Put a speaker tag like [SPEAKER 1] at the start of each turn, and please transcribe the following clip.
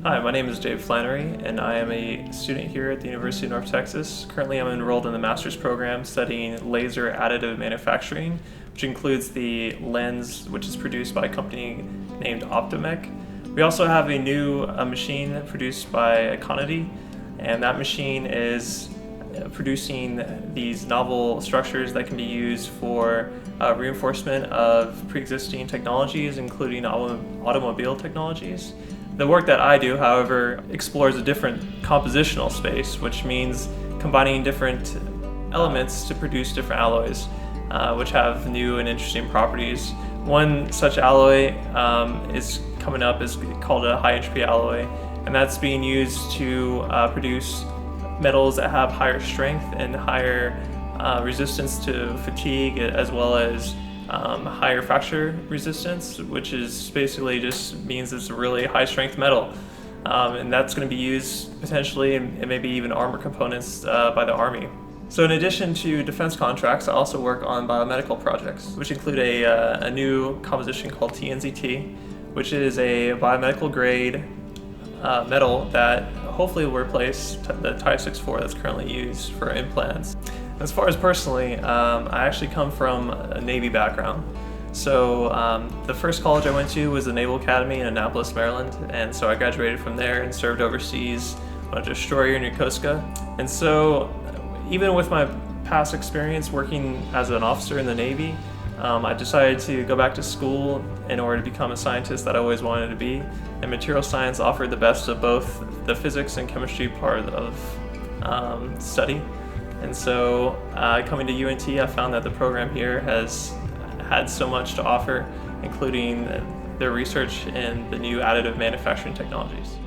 [SPEAKER 1] Hi, my name is David Flannery, and I am a student here at the University of North Texas. Currently, I'm enrolled in the master's program studying laser additive manufacturing, which includes the lens, which is produced by a company named Optimec. We also have a new machine produced by Additive, and that machine is producing these novel structures that can be used for reinforcement of pre-existing technologies, including automobile technologies. The work that I do, however, explores a different compositional space, which means combining different elements to produce different alloys, which have new and interesting properties. One such alloy is coming up is called a high entropy alloy, and that's being used to produce metals that have higher strength and higher resistance to fatigue, as well as higher fracture resistance, which is basically just means it's a really high strength metal. And that's going to be used potentially and maybe even armor components by the Army. So in addition to defense contracts, I also work on biomedical projects, which include a new composition called TNZT, which is a biomedical grade metal that hopefully will replace the Ti-64 that's currently used for implants. As far as personally, I actually come from a Navy background. So the first college I went to was the Naval Academy in Annapolis, Maryland, and so I graduated from there and served overseas on a destroyer in Yokosuka. And so even with my past experience working as an officer in the Navy, I decided to go back to school in order to become a scientist that I always wanted to be. And material science offered the best of both the physics and chemistry part of study. And so coming to UNT, I found that the program here has had so much to offer, including their research in the new additive manufacturing technologies.